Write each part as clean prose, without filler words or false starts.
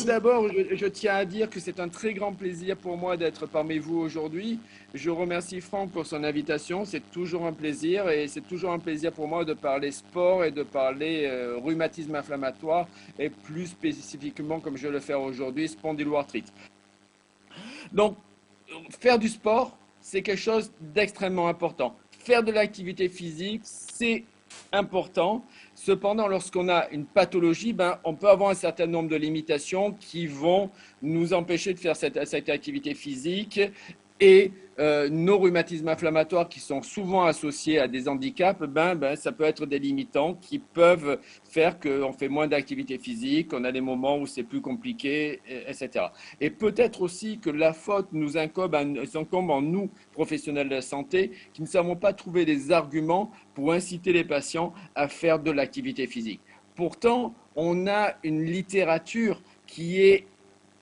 tout d'abord, je tiens à dire que c'est un très grand plaisir pour moi d'être parmi vous aujourd'hui. Je remercie Franck pour son invitation. C'est toujours un plaisir et c'est toujours un plaisir pour moi de parler sport et de parler rhumatisme inflammatoire et plus spécifiquement, comme je vais le faire aujourd'hui, spondyloarthrite. Donc, faire du sport, c'est quelque chose d'extrêmement important. Faire de l'activité physique, c'est important. Cependant, lorsqu'on a une pathologie, ben, on peut avoir un certain nombre de limitations qui vont nous empêcher de faire cette activité physique et nos rhumatismes inflammatoires qui sont souvent associés à des handicaps, ça peut être des limitants qui peuvent faire qu'on fait moins d'activité physique, qu'on a des moments où c'est plus compliqué, etc. Et peut-être aussi que la faute nous incombe en nous, professionnels de la santé, qui ne savons pas trouver des arguments pour inciter les patients à faire de l'activité physique. Pourtant, on a une littérature qui est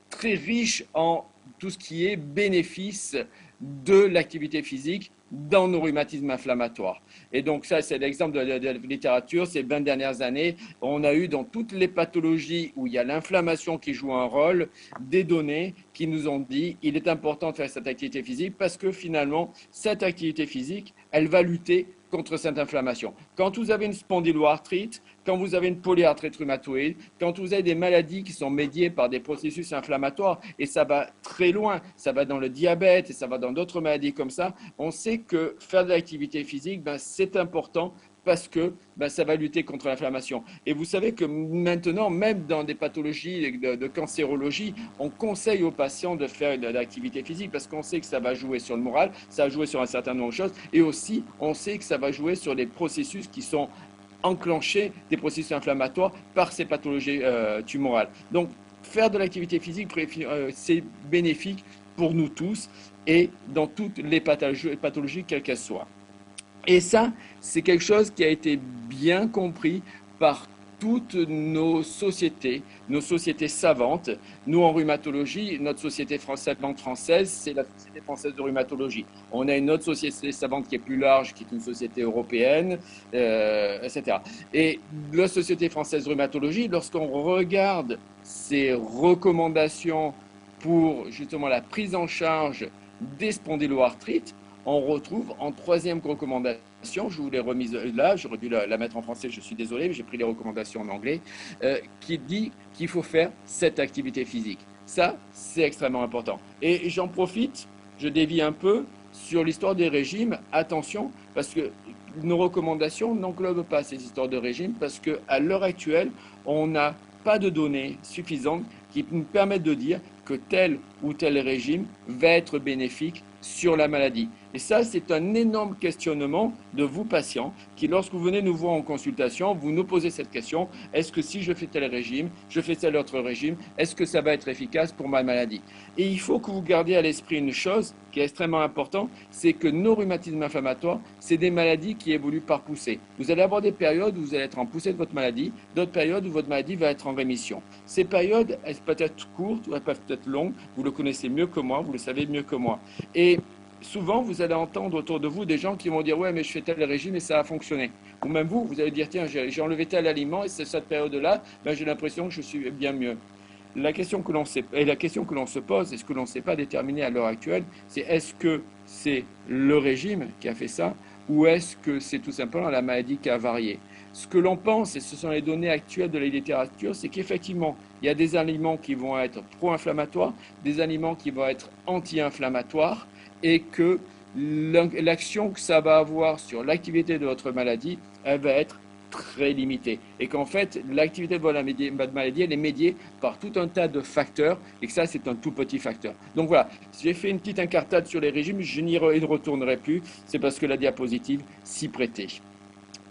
très riche en tout ce qui est bénéfice de l'activité physique dans nos rhumatismes inflammatoires. Et donc ça, c'est l'exemple de la littérature. Ces 20 dernières années, on a eu dans toutes les pathologies où il y a l'inflammation qui joue un rôle, des données qui nous ont dit il est important de faire cette activité physique parce que finalement, cette activité physique, elle va lutter contre cette inflammation. Quand vous avez une spondyloarthrite, quand vous avez une polyarthrite rhumatoïde, quand vous avez des maladies qui sont médiées par des processus inflammatoires, et ça va très loin, ça va dans le diabète et ça va dans d'autres maladies comme ça, on sait que faire de l'activité physique, c'est important parce que ça va lutter contre l'inflammation. Et vous savez que maintenant, même dans des pathologies de cancérologie, on conseille aux patients de faire de l'activité physique parce qu'on sait que ça va jouer sur le moral, ça va jouer sur un certain nombre de choses, et aussi on sait que ça va jouer sur les processus qui sont enclenchés, des processus inflammatoires par ces pathologies tumorales. Donc, faire de l'activité physique, c'est bénéfique pour nous tous et dans toutes les pathologies quelles qu'elles soient. Et ça, c'est quelque chose qui a été bien compris par toutes nos sociétés savantes. Nous, en rhumatologie, notre société savante française, c'est la Société française de rhumatologie. On a une autre société savante qui est plus large, qui est une société européenne, etc. Et la Société française de rhumatologie, lorsqu'on regarde ses recommandations pour justement la prise en charge des spondyloarthrites, on retrouve en troisième recommandation, je vous l'ai remise là, j'aurais dû la mettre en français, je suis désolé, mais j'ai pris les recommandations en anglais, qui dit qu'il faut faire cette activité physique. Ça, c'est extrêmement important. Et j'en profite, je dévie un peu sur l'histoire des régimes. Attention, parce que nos recommandations n'englobent pas ces histoires de régime, parce qu'à l'heure actuelle, on n'a pas de données suffisantes qui nous permettent de dire que tel ou tel régime va être bénéfique sur la maladie. Et ça, c'est un énorme questionnement de vous, patients, qui, lorsque vous venez nous voir en consultation, vous nous posez cette question, est-ce que si je fais tel régime, je fais tel autre régime, est-ce que ça va être efficace pour ma maladie? Et il faut que vous gardiez à l'esprit une chose qui est extrêmement importante, c'est que nos rhumatismes inflammatoires, c'est des maladies qui évoluent par poussée. Vous allez avoir des périodes où vous allez être en poussée de votre maladie, d'autres périodes où votre maladie va être en rémission. Ces périodes, elles peuvent être courtes ou elles peuvent être longues, vous le connaissez mieux que moi, vous le savez mieux que moi. Et souvent, vous allez entendre autour de vous des gens qui vont dire « Ouais, mais je fais tel régime et ça a fonctionné. » Ou même vous allez dire « Tiens, j'ai enlevé tel aliment et c'est cette période-là, j'ai l'impression que je suis bien mieux. » La question que l'on se pose, et ce que l'on ne sait pas déterminer à l'heure actuelle, c'est est-ce que c'est le régime qui a fait ça ou est-ce que c'est tout simplement la maladie qui a varié? Ce que l'on pense, et ce sont les données actuelles de la littérature, c'est qu'effectivement, il y a des aliments qui vont être pro-inflammatoires, des aliments qui vont être anti-inflammatoires, et que l'action que ça va avoir sur l'activité de votre maladie, elle va être très limitée. Et qu'en fait, l'activité de votre maladie, elle est médiée par tout un tas de facteurs, et que ça, c'est un tout petit facteur. Donc voilà, j'ai fait une petite incartade sur les régimes, je n'y retournerai plus, c'est parce que la diapositive s'y prêtait.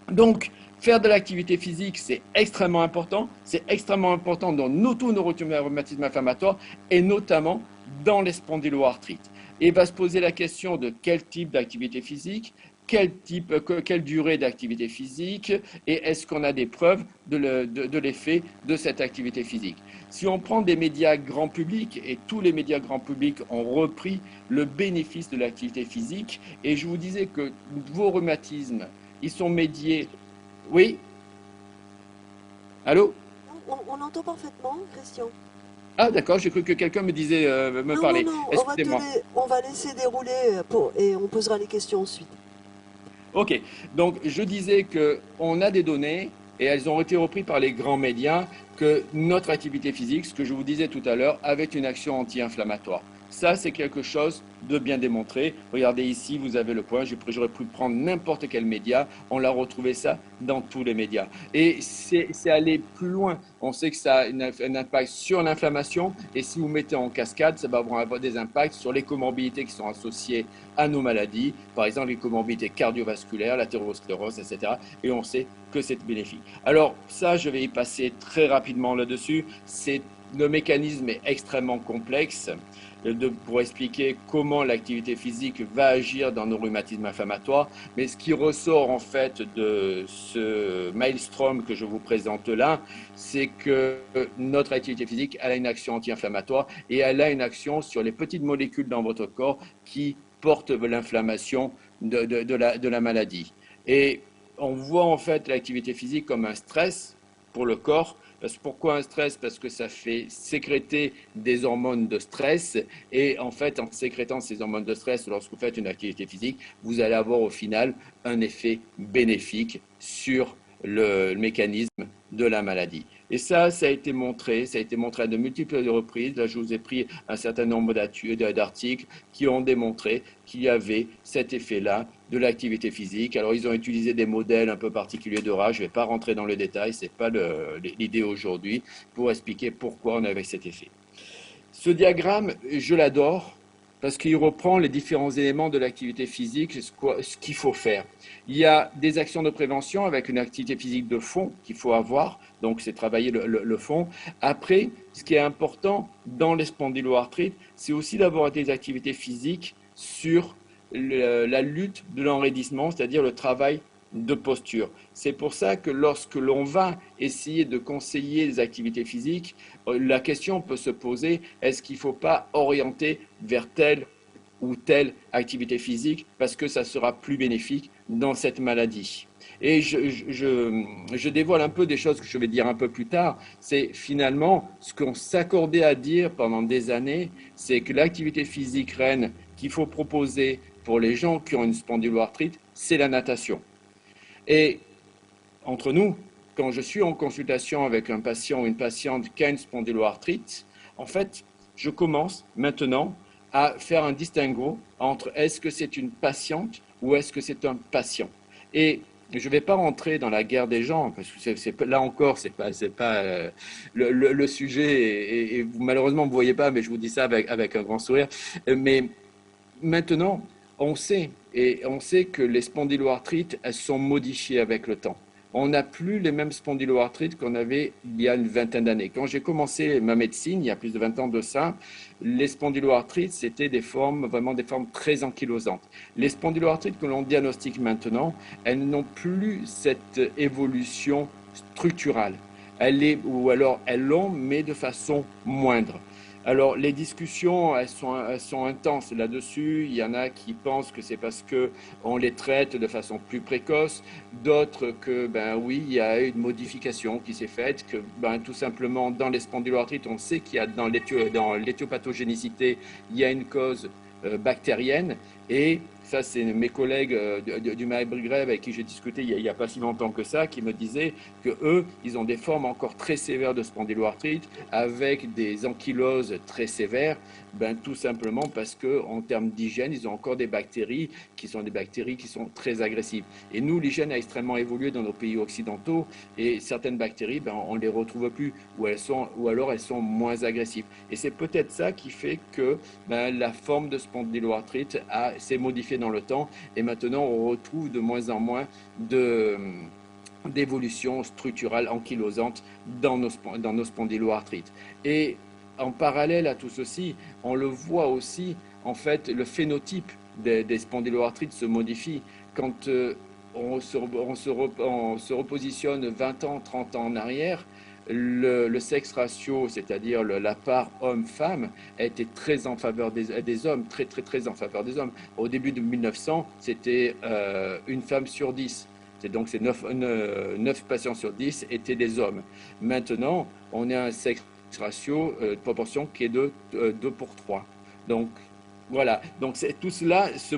Donc, faire de l'activité physique, c'est extrêmement important. C'est extrêmement important dans tous nos rhumatismes inflammatoires et notamment dans les spondyloarthrites. Et il va se poser la question de quel type d'activité physique, quelle durée d'activité physique et est-ce qu'on a des preuves de l'effet de cette activité physique. Si on prend des médias grand public, et tous les médias grand public ont repris le bénéfice de l'activité physique, et je vous disais que vos rhumatismes, ils sont médiés. Oui? Allô? On entend parfaitement, Christian. Ah, d'accord, j'ai cru que quelqu'un me disait, me Non, non, parlait. non, Excusez-moi. on va laisser dérouler et on posera les questions ensuite. Ok, donc je disais qu'on a des données et elles ont été reprises par les grands médias que notre activité physique, ce que je vous disais tout à l'heure, avait une action anti-inflammatoire. Ça, c'est quelque chose de bien démontré. Regardez ici, vous avez le point. J'aurais pu prendre n'importe quel média. On l'a retrouvé ça dans tous les médias. Et c'est aller plus loin. On sait que ça a un impact sur l'inflammation. Et si vous mettez en cascade, ça va avoir des impacts sur les comorbidités qui sont associées à nos maladies, par exemple les comorbidités cardiovasculaires, l'athérosclérose, etc. Et on sait que c'est bénéfique. Alors ça, je vais y passer très rapidement là-dessus. Le mécanisme est extrêmement complexe pour expliquer comment l'activité physique va agir dans nos rhumatismes inflammatoires. Mais ce qui ressort en fait de ce maelstrom que je vous présente là, c'est que notre activité physique elle a une action anti-inflammatoire et elle a une action sur les petites molécules dans votre corps qui portent l'inflammation de la maladie. Et on voit en fait l'activité physique comme un stress pour le corps. Pourquoi un stress? Parce que ça fait sécréter des hormones de stress et en fait, en sécrétant ces hormones de stress lorsque vous faites une activité physique, vous allez avoir au final un effet bénéfique sur le mécanisme de la maladie. Et ça a été montré, ça a été montré à de multiples reprises. Là, je vous ai pris un certain nombre d'articles qui ont démontré qu'il y avait cet effet-là de l'activité physique. Alors, ils ont utilisé des modèles un peu particuliers de rage. Je ne vais pas rentrer dans le détail, ce n'est pas l'idée aujourd'hui, pour expliquer pourquoi on avait cet effet. Ce diagramme, je l'adore parce qu'il reprend les différents éléments de l'activité physique, ce qu'il faut faire. Il y a des actions de prévention avec une activité physique de fond qu'il faut avoir, donc c'est travailler le fond. Après, ce qui est important dans les spondyloarthrites, c'est aussi d'avoir des activités physiques sur la lutte de l'enraidissement, c'est-à-dire le travail de posture. C'est pour ça que lorsque l'on va essayer de conseiller les activités physiques, la question peut se poser, est-ce qu'il ne faut pas orienter vers telle ou telle activité physique parce que ça sera plus bénéfique dans cette maladie. Et je dévoile un peu des choses que je vais dire un peu plus tard. C'est finalement ce qu'on s'accordait à dire pendant des années, c'est que l'activité physique reine qu'il faut proposer pour les gens qui ont une spondyloarthrite, c'est la natation. Et entre nous, quand je suis en consultation avec un patient ou une patiente qui a une spondyloarthrite, en fait, je commence maintenant à faire un distinguo entre est-ce que c'est une patiente ou est-ce que c'est un patient. Et je ne vais pas rentrer dans la guerre des gens, parce que là encore, c'est pas le sujet, et vous, malheureusement, vous ne voyez pas, mais je vous dis ça avec un grand sourire. Mais maintenant, on sait que les spondyloarthrites, elles sont modifiées avec le temps. On n'a plus les mêmes spondyloarthrites qu'on avait il y a une vingtaine d'années. Quand j'ai commencé ma médecine, il y a plus de 20 ans de ça, les spondyloarthrites, c'était des formes, vraiment des formes très ankylosantes. Les spondyloarthrites que l'on diagnostique maintenant, elles n'ont plus cette évolution structurale. Ou alors elles l'ont, mais de façon moindre. Alors, les discussions, elles sont intenses là-dessus. Il y en a qui pensent que c'est parce qu'on les traite de façon plus précoce, d'autres que, ben oui, il y a une modification qui s'est faite, que ben, tout simplement dans les spondyloarthrites, on sait qu'il y a dans l'éthiopathogénicité, il y a une cause bactérienne et ça, c'est mes collègues du Marais-Brugheres avec qui j'ai discuté il n'y a pas si longtemps que ça, qui me disaient que eux, ils ont des formes encore très sévères de spondyloarthrite avec des ankyloses très sévères, ben, tout simplement parce qu'en termes d'hygiène, ils ont encore des bactéries qui sont très agressives. Et nous, l'hygiène a extrêmement évolué dans nos pays occidentaux et certaines bactéries, ben, on ne les retrouve plus ou alors elles sont moins agressives. Et c'est peut-être ça qui fait que ben, la forme de spondyloarthrite s'est modifiée dans le temps et maintenant on retrouve de moins en moins d'évolution structurale ankylosante dans nos spondyloarthrites. Et en parallèle à tout ceci, on le voit aussi, en fait, le phénotype des spondyloarthrites se modifie. Quand on se repositionne 20 ans, 30 ans en arrière, le sexe ratio, c'est-à-dire la part homme-femme, a été très en faveur des hommes, très, très, très en faveur des hommes. Au début de 1900, c'était une femme sur 10. Donc, c'est 9 patients sur 10 étaient des hommes. Maintenant, on est à un sexe ratio de proportion qui est de 2 pour 3. Donc, voilà, donc tout cela se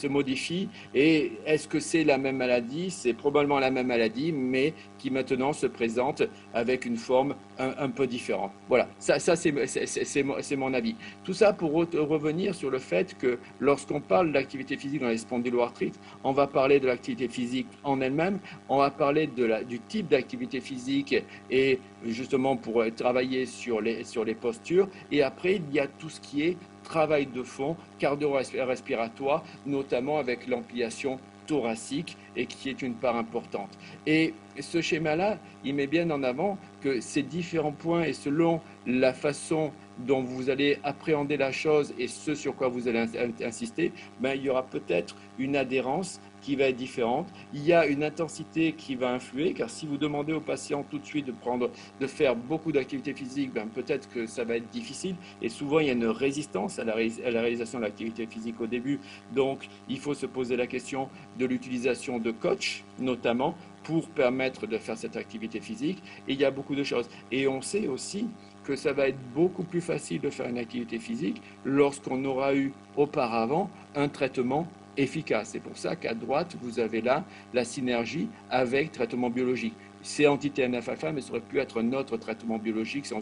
modifie et est-ce que c'est la même maladie? C'est probablement la même maladie, mais qui maintenant se présente avec une forme un peu différente. Voilà, ça c'est mon avis. Tout ça pour revenir sur le fait que lorsqu'on parle d'activité physique dans les spondyloarthrites, on va parler de l'activité physique en elle-même, on va parler du type d'activité physique et justement pour travailler sur les postures, et après il y a tout ce qui est travail de fond cardio-respiratoire, notamment avec l'ampliation thoracique et qui est une part importante. Et ce schéma-là, il met bien en avant que ces différents points et selon la façon dont vous allez appréhender la chose et ce sur quoi vous allez insister, ben, il y aura peut-être une adhérence qui va être différente. Il y a une intensité qui va influer, car si vous demandez au patient tout de suite de faire beaucoup d'activité physique, ben peut-être que ça va être difficile. Et souvent, il y a une résistance à la réalisation de l'activité physique au début. Donc, il faut se poser la question de l'utilisation de coach, notamment, pour permettre de faire cette activité physique. Et il y a beaucoup de choses. Et on sait aussi que ça va être beaucoup plus facile de faire une activité physique lorsqu'on aura eu auparavant un traitement efficace. C'est pour ça qu'à droite, vous avez là la synergie avec traitement biologique. C'est anti-TNF-alpha, mais ça aurait pu être notre traitement biologique sans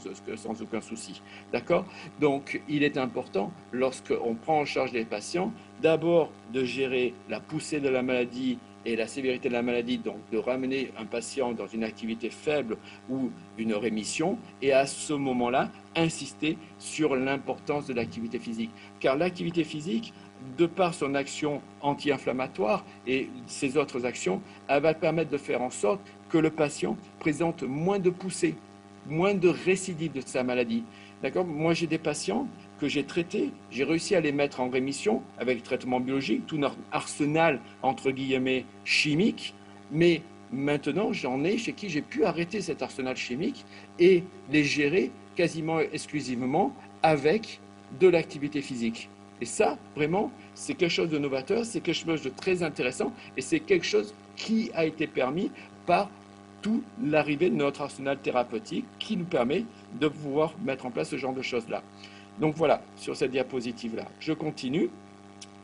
aucun souci. D'accord? Donc, il est important, lorsqu'on prend en charge les patients, d'abord de gérer la poussée de la maladie et la sévérité de la maladie, donc de ramener un patient dans une activité faible ou une rémission, et à ce moment-là, insister sur l'importance de l'activité physique. Car l'activité physique, de par son action anti-inflammatoire et ses autres actions, elle va permettre de faire en sorte que le patient présente moins de poussées, moins de récidives de sa maladie. D'accord? Moi, j'ai des patients que j'ai traités, j'ai réussi à les mettre en rémission avec le traitement biologique, tout notre arsenal, entre guillemets, chimique, mais maintenant, j'en ai chez qui j'ai pu arrêter cet arsenal chimique et les gérer quasiment exclusivement avec de l'activité physique. Et ça, vraiment, c'est quelque chose de novateur, c'est quelque chose de très intéressant et c'est quelque chose qui a été permis par toute l'arrivée de notre arsenal thérapeutique qui nous permet de pouvoir mettre en place ce genre de choses-là. Donc voilà, sur cette diapositive-là. Je continue.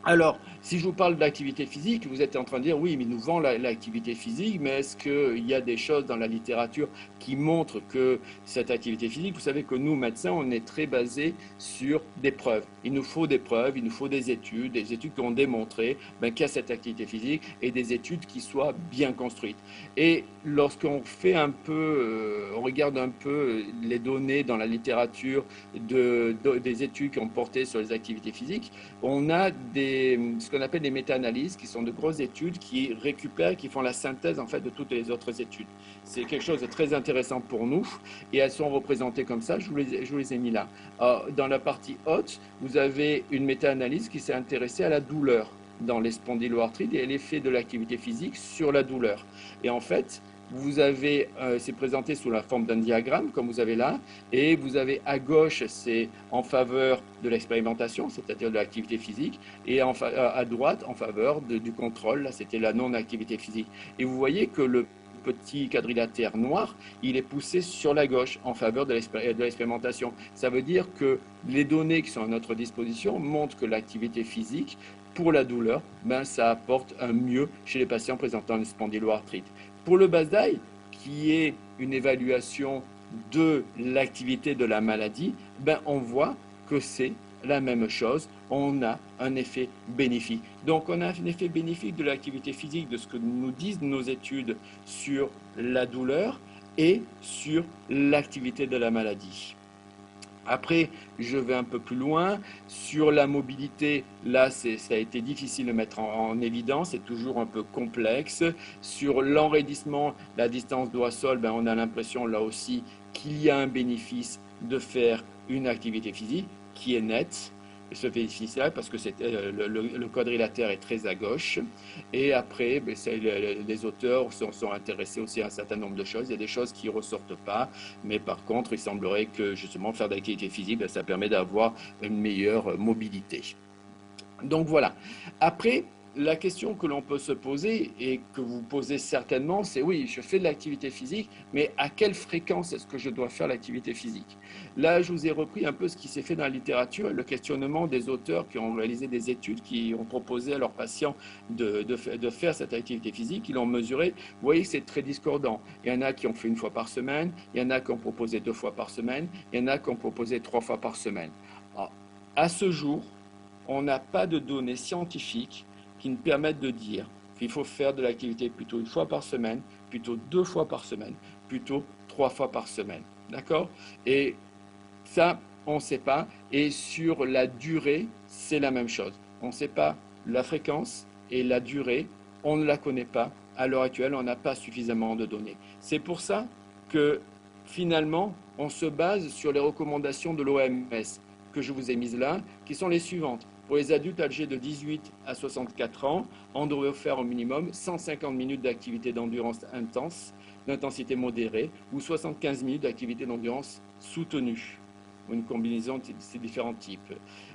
Alors, si je vous parle d'activité physique, vous êtes en train de dire, oui, mais il nous vend l'activité physique, mais est-ce qu'il y a des choses dans la littérature qui montrent que cette activité physique, vous savez que nous, médecins, on est très basés sur des preuves. Il nous faut des preuves, il nous faut des études qui ont démontré qu'il y a cette activité physique et des études qui soient bien construites. Et lorsqu'on fait on regarde un peu les données dans la littérature des études qui ont porté sur les activités physiques, on a ce qu'on appelle des méta-analyses, qui sont de grosses études qui récupèrent, qui font la synthèse en fait de toutes les autres études. C'est quelque chose de très intéressant pour nous et elles sont représentées comme ça. Je vous les ai mis là. Dans la partie haute, vous avez une méta-analyse qui s'est intéressée à la douleur dans les spondyloarthrites et l'effet de l'activité physique sur la douleur. Et en fait, c'est présenté sous la forme d'un diagramme, comme vous avez là, et vous avez à gauche, c'est en faveur de l'expérimentation, c'est-à-dire de l'activité physique, et à droite, en faveur du contrôle, là, c'était la non-activité physique. Et vous voyez que le petit quadrilatère noir, il est poussé sur la gauche en faveur de l'expérimentation. Ça veut dire que les données qui sont à notre disposition montrent que l'activité physique, pour la douleur, ça apporte un mieux chez les patients présentant une spondyloarthrite. Pour le BASDAI, qui est une évaluation de l'activité de la maladie, on voit que c'est la même chose, on a un effet bénéfique. Donc on a un effet bénéfique de l'activité physique, de ce que nous disent nos études sur la douleur et sur l'activité de la maladie. Après, je vais un peu plus loin. Sur la mobilité, là, ça a été difficile de mettre en évidence, c'est toujours un peu complexe. Sur l'enraidissement, la distance doigt-sol, on a l'impression là aussi qu'il y a un bénéfice de faire une activité physique qui est nette. Ce bénéfice-là, parce que le quadrilatère est très à gauche. Et après, les auteurs sont intéressés aussi à un certain nombre de choses. Il y a des choses qui ne ressortent pas, mais par contre, il semblerait que justement faire de l'activité physique, ça permet d'avoir une meilleure mobilité. Donc voilà. Après, la question que l'on peut se poser et que vous posez certainement, c'est oui, je fais de l'activité physique, mais à quelle fréquence est-ce que je dois faire l'activité physique? Là, je vous ai repris un peu ce qui s'est fait dans la littérature, le questionnement des auteurs qui ont réalisé des études, qui ont proposé à leurs patients de faire cette activité physique. Ils l'ont mesuré. Vous voyez que c'est très discordant. Il y en a qui ont fait une fois par semaine, il y en a qui ont proposé 2 fois par semaine, il y en a qui ont proposé 3 fois par semaine. Alors, à ce jour, on n'a pas de données scientifiques qui nous permettent de dire qu'il faut faire de l'activité plutôt 1 fois par semaine, plutôt 2 fois par semaine, plutôt 3 fois par semaine. D'accord? Et ça, on ne sait pas. Et sur la durée, c'est la même chose. On ne sait pas la fréquence et la durée, on ne la connaît pas. À l'heure actuelle, on n'a pas suffisamment de données. C'est pour ça que finalement, on se base sur les recommandations de l'OMS que je vous ai mises là, qui sont les suivantes. Pour les adultes âgés de 18 à 64 ans, on devrait faire au minimum 150 minutes d'activité d'endurance intense, d'intensité modérée, ou 75 minutes d'activité d'endurance soutenue, ou une combinaison de ces différents types.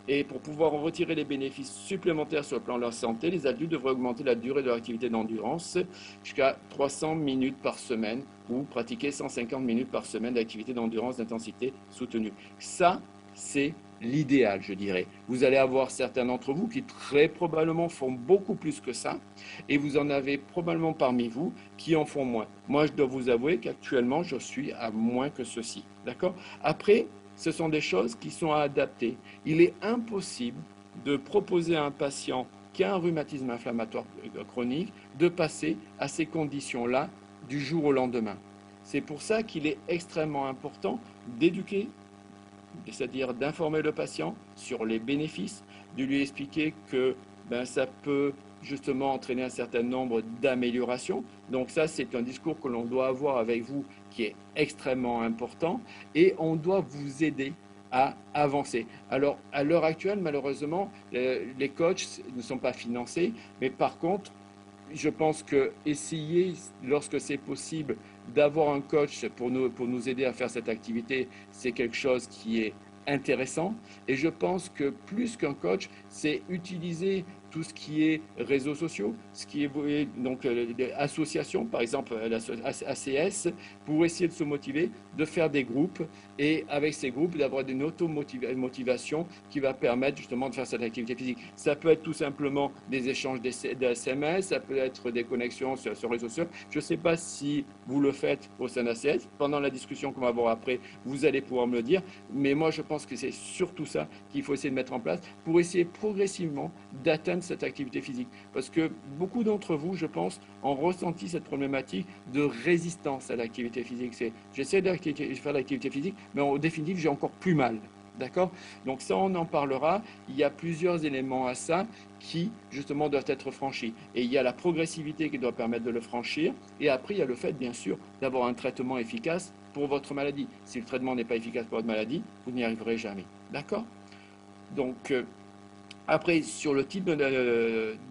Et pour pouvoir en retirer les bénéfices supplémentaires sur le plan de leur santé, les adultes devraient augmenter la durée de leur activité d'endurance jusqu'à 300 minutes par semaine, ou pratiquer 150 minutes par semaine d'activité d'endurance d'intensité soutenue. Ça, c'est l'idéal, je dirais. Vous allez avoir certains d'entre vous qui très probablement font beaucoup plus que ça, et vous en avez probablement parmi vous qui en font moins. Moi, je dois vous avouer qu'actuellement, je suis à moins que ceci. D'accord? Après, ce sont des choses qui sont à adapter. Il est impossible de proposer à un patient qui a un rhumatisme inflammatoire chronique de passer à ces conditions-là du jour au lendemain. C'est pour ça qu'il est extrêmement important d'éduquer, c'est-à-dire d'informer le patient sur les bénéfices, de lui expliquer que ça peut justement entraîner un certain nombre d'améliorations. Donc ça, c'est un discours que l'on doit avoir avec vous qui est extrêmement important et on doit vous aider à avancer. Alors, à l'heure actuelle, malheureusement, les coachs ne sont pas financés, mais par contre, je pense que essayer, lorsque c'est possible, d'avoir un coach pour nous aider à faire cette activité, c'est quelque chose qui est intéressant. Et je pense que plus qu'un coach, c'est utiliser tout ce qui est réseaux sociaux, ce qui est donc associations, par exemple l'ACS, pour essayer de se motiver, de faire des groupes et avec ces groupes d'avoir une auto-motivation qui va permettre justement de faire cette activité physique. Ça peut être tout simplement des échanges d'SMS, ça peut être des connexions sur les réseaux sociaux. Je ne sais pas si vous le faites au sein d'ACS. Pendant la discussion qu'on va avoir après, vous allez pouvoir me le dire. Mais moi, je pense que c'est surtout ça qu'il faut essayer de mettre en place pour essayer progressivement d'atteindre cette activité physique. Parce que beaucoup d'entre vous, je pense, ont ressenti cette problématique de résistance à l'activité physique. C'est j'essaie de faire l'activité physique, mais en définitive, j'ai encore plus mal. D'accord? Donc ça, on en parlera. Il y a plusieurs éléments à ça qui, justement, doivent être franchis. Et il y a la progressivité qui doit permettre de le franchir. Et après, il y a le fait, bien sûr, d'avoir un traitement efficace pour votre maladie. Si le traitement n'est pas efficace pour votre maladie, vous n'y arriverez jamais. D'accord? Donc, après, sur le type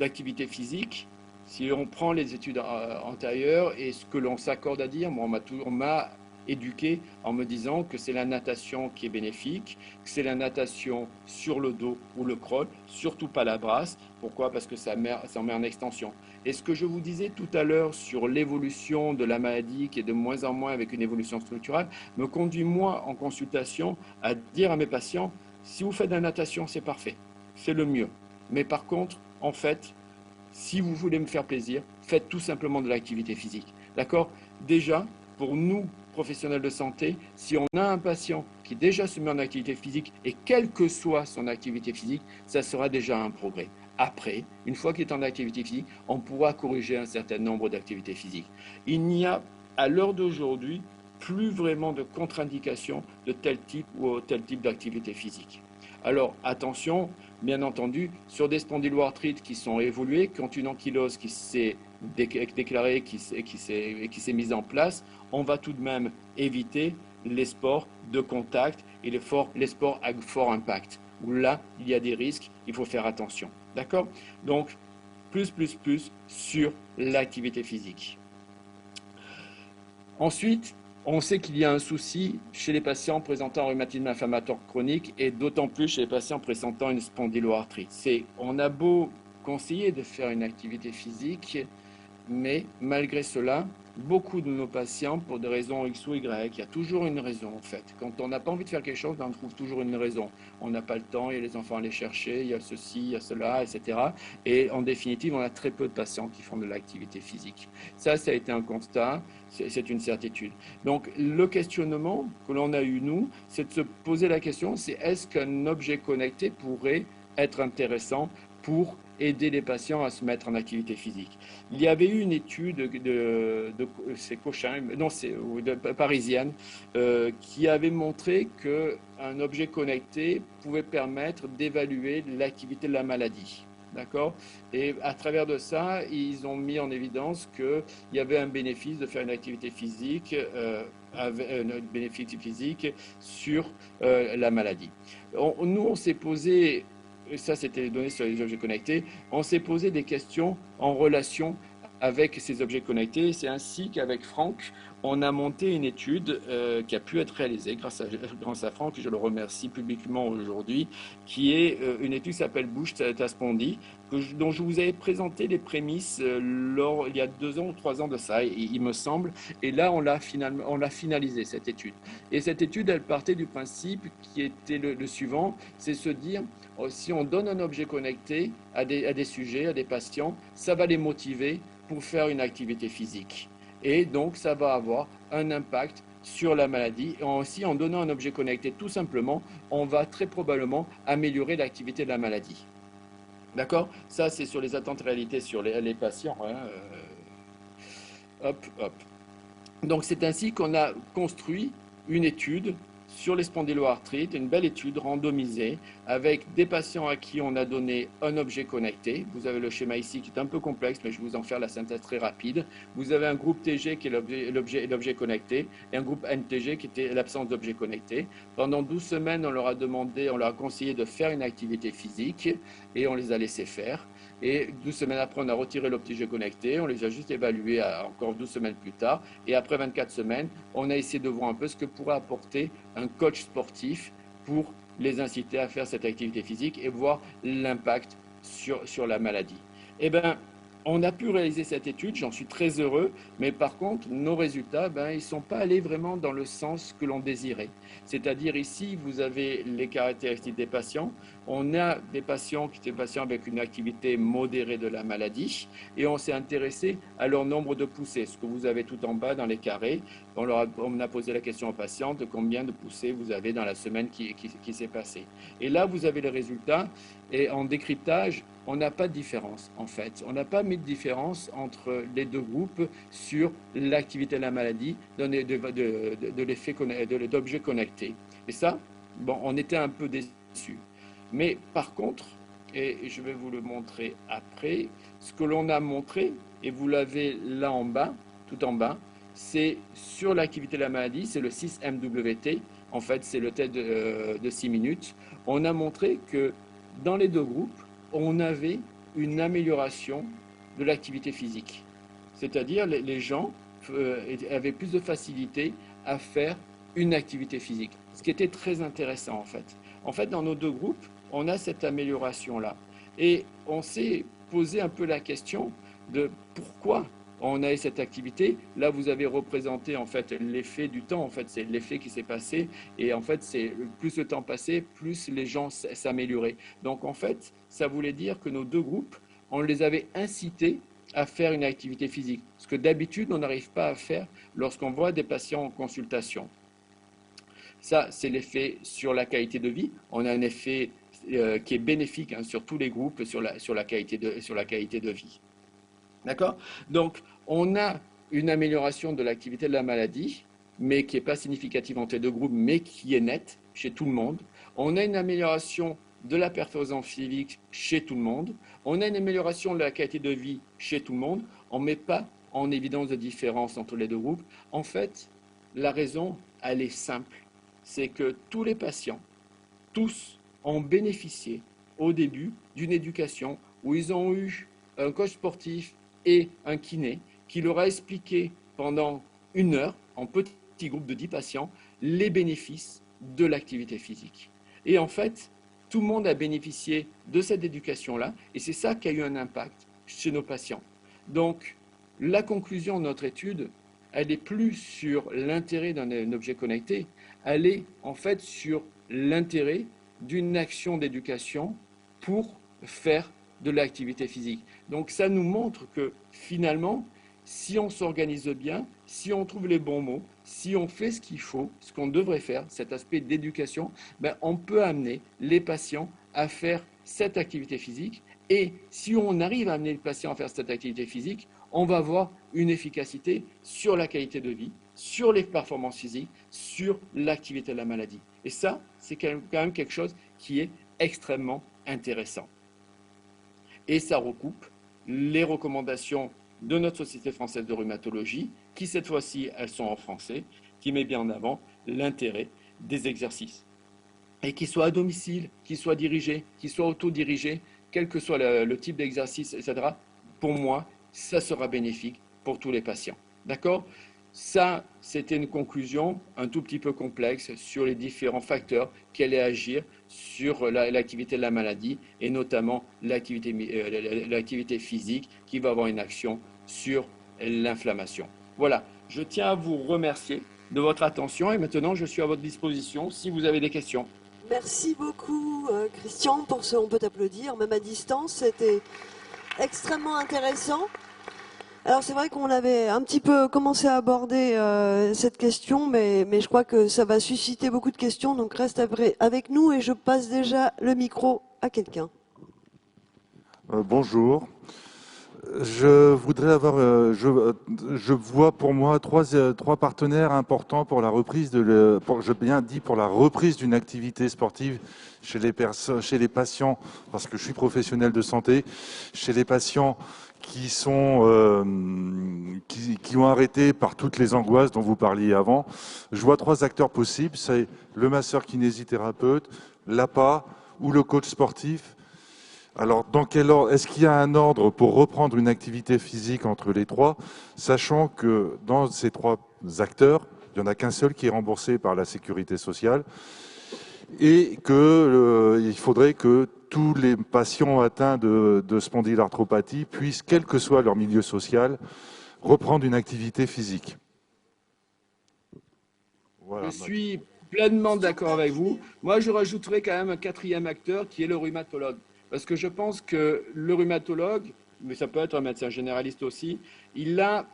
d'activité physique, si on prend les études antérieures et ce que l'on s'accorde à dire, moi, on m'a éduqué en me disant que c'est la natation qui est bénéfique, que c'est la natation sur le dos ou le crawl, surtout pas la brasse. Pourquoi? Parce que ça met en extension. Et ce que je vous disais tout à l'heure sur l'évolution de la maladie qui est de moins en moins avec une évolution structurelle, me conduit moi en consultation à dire à mes patients, si vous faites de la natation, c'est parfait, c'est le mieux. Mais par contre, en fait, si vous voulez me faire plaisir, faites tout simplement de l'activité physique. D'accord? Déjà, pour nous, professionnels de santé, si on a un patient qui déjà se met en activité physique et quelle que soit son activité physique, ça sera déjà un progrès. Après, une fois qu'il est en activité physique, on pourra corriger un certain nombre d'activités physiques. Il n'y a, à l'heure d'aujourd'hui, plus vraiment de contre-indication de tel type ou tel type d'activité physique. Alors, attention, bien entendu, sur des spondyloarthrites qui sont évoluées, qui ont une ankylose qui s'est déclarée, qui s'est mise en place, on va tout de même éviter les sports de contact et les sports à fort impact, où là, il y a des risques, il faut faire attention. D'accord? Donc, plus sur l'activité physique. Ensuite, on sait qu'il y a un souci chez les patients présentant un rhumatisme inflammatoire chronique et d'autant plus chez les patients présentant une spondyloarthrite. On a beau conseillé de faire une activité physique, mais malgré cela, beaucoup de nos patients, pour des raisons X ou Y, il y a toujours une raison en fait. Quand on n'a pas envie de faire quelque chose, on trouve toujours une raison. On n'a pas le temps, il y a les enfants à aller chercher, il y a ceci, il y a cela, etc. Et en définitive, on a très peu de patients qui font de l'activité physique. Ça a été un constat, c'est une certitude. Donc le questionnement que l'on a eu, nous, c'est de se poser la question, c'est est-ce qu'un objet connecté pourrait être intéressant pour aider les patients à se mettre en activité physique. Il y avait eu une étude c'est Cochin, non, parisienne, qui avait montré qu'un objet connecté pouvait permettre d'évaluer l'activité de la maladie. D'accord. Et à travers de ça, ils ont mis en évidence qu'il y avait un bénéfice de faire une activité physique, un bénéfice physique sur la maladie. Nous, on s'est posé, ça c'était les données sur les objets connectés, on s'est posé des questions en relation avec ces objets connectés. C'est ainsi qu'avec Franck, on a monté une étude qui a pu être réalisée grâce à Franck, je le remercie publiquement aujourd'hui, qui est une étude qui s'appelle Bush Taspondi, dont je vous avais présenté les prémices il y a 2 ans ou 3 ans de ça, il me semble. Et là, on l'a finalisé, cette étude. Et cette étude, elle partait du principe qui était le suivant, c'est se dire, si on donne un objet connecté à des sujets, à des patients, ça va les motiver pour faire une activité physique. Et donc, ça va avoir un impact sur la maladie. Et aussi, en donnant un objet connecté, tout simplement, on va très probablement améliorer l'activité de la maladie. D'accord. Ça, c'est sur les attentes réalité sur les patients. Hein. Hop, hop. Donc, c'est ainsi qu'on a construit une étude sur les spondyloarthrites, une belle étude randomisée avec des patients à qui on a donné un objet connecté. Vous avez le schéma ici qui est un peu complexe, mais je vais vous en faire la synthèse très rapide. Vous avez un groupe TG qui est l'objet connecté et un groupe NTG qui était l'absence d'objet connecté. Pendant 12 semaines, on leur a conseillé de faire une activité physique et on les a laissés faire. Et 12 semaines après, on a retiré l'objet connecté, on les a juste évalués encore 12 semaines plus tard. Et après 24 semaines, on a essayé de voir un peu ce que pourrait apporter un coach sportif pour les inciter à faire cette activité physique et voir l'impact sur la maladie. Eh bien, on a pu réaliser cette étude, j'en suis très heureux, mais par contre, nos résultats, ils ne sont pas allés vraiment dans le sens que l'on désirait. C'est-à-dire ici, vous avez les caractéristiques des patients. On a des patients qui étaient patients avec une activité modérée de la maladie et on s'est intéressé à leur nombre de poussées, ce que vous avez tout en bas dans les carrés. On a posé la question aux patients de combien de poussées vous avez dans la semaine qui s'est passée. Et là, vous avez les résultats et en décryptage, on n'a pas de différence en fait. On n'a pas mis de différence entre les deux groupes sur l'activité de la maladie de l'effet d'objets connectés. Et ça, bon, on était un peu déçus. Mais par contre, et je vais vous le montrer après, ce que l'on a montré, et vous l'avez là en bas, tout en bas, c'est sur l'activité de la maladie, c'est le 6MWT, en fait c'est le test de 6 minutes. On a montré que dans les deux groupes, on avait une amélioration de l'activité physique. C'est-à-dire les gens avaient plus de facilité à faire une activité physique, ce qui était très intéressant en fait. En fait, dans nos deux groupes, on a cette amélioration-là. Et on s'est posé un peu la question de pourquoi on a eu cette activité. Là, vous avez représenté en fait l'effet du temps. En fait, c'est l'effet qui s'est passé. Et en fait, c'est plus le temps passé, plus les gens s'amélioraient. Donc, en fait, ça voulait dire que nos deux groupes, on les avait incités à faire une activité physique, ce que d'habitude on n'arrive pas à faire lorsqu'on voit des patients en consultation. Ça, c'est l'effet sur la qualité de vie. On a un effet qui est bénéfique sur tous les groupes sur la qualité de vie. D'accord. Donc, on a une amélioration de l'activité de la maladie, mais qui n'est pas significative entre les deux groupes, mais qui est nette chez tout le monde. On a une amélioration de la performance physique chez tout le monde. On a une amélioration de la qualité de vie chez tout le monde. On ne met pas en évidence de différence entre les deux groupes. En fait, la raison, elle est simple. C'est que tous les patients, tous, ont bénéficié au début d'une éducation où ils ont eu un coach sportif et un kiné qui leur a expliqué pendant 1 heure, en petit groupe de 10 patients, les bénéfices de l'activité physique. Et en fait, Tout le monde a bénéficié de cette éducation-là et c'est ça qui a eu un impact chez nos patients. Donc, la conclusion de notre étude, elle n'est plus sur l'intérêt d'un objet connecté, elle est en fait sur l'intérêt d'une action d'éducation pour faire de l'activité physique. Donc ça nous montre que finalement, si on s'organise bien, si on trouve les bons mots, si on fait ce qu'il faut, ce qu'on devrait faire, cet aspect d'éducation, ben on peut amener les patients à faire cette activité physique. Et si on arrive à amener le patient à faire cette activité physique, on va avoir une efficacité sur la qualité de vie, sur les performances physiques, sur l'activité de la maladie. Et ça, c'est quand même quelque chose qui est extrêmement intéressant. Et ça recoupe les recommandations de notre Société française de rhumatologie, qui cette fois-ci, elles sont en français, qui met bien en avant l'intérêt des exercices. Et qu'ils soient à domicile, qu'ils soient dirigés, qu'ils soient autodirigés, quel que soit le type d'exercice, etc., pour moi, ça sera bénéfique pour tous les patients. D'accord? Ça, c'était une conclusion un tout petit peu complexe sur les différents facteurs qui allaient agir sur l'activité de la maladie et notamment l'activité physique qui va avoir une action sur l'inflammation. Voilà, je tiens à vous remercier de votre attention et maintenant je suis à votre disposition si vous avez des questions. Merci beaucoup, Christian, pour ce on peut t'applaudir, même à distance. C'était extrêmement intéressant. Alors c'est vrai qu'on avait un petit peu commencé à aborder cette question, mais je crois que ça va susciter beaucoup de questions, donc reste avec nous et je passe déjà le micro à quelqu'un. Bonjour. Je voudrais avoir, je vois pour moi trois partenaires importants pour la reprise pour la reprise d'une activité sportive chez les patients, parce que je suis professionnel de santé, chez les patients qui ont arrêté par toutes les angoisses dont vous parliez avant. Je vois trois acteurs possibles, c'est le masseur kinésithérapeute, l'APA ou le coach sportif. Alors, dans quel ordre est-ce qu'il y a un ordre pour reprendre une activité physique entre les trois, sachant que dans ces trois acteurs, il n'y en a qu'un seul qui est remboursé par la sécurité sociale et qu'il faudrait que tous les patients atteints de spondylarthropathie puissent, quel que soit leur milieu social, reprendre une activité physique. Voilà. Je suis pleinement d'accord avec vous. Moi, je rajouterais quand même un quatrième acteur qui est le rhumatologue. Parce que je pense que le rhumatologue, mais ça peut être un médecin généraliste aussi, il a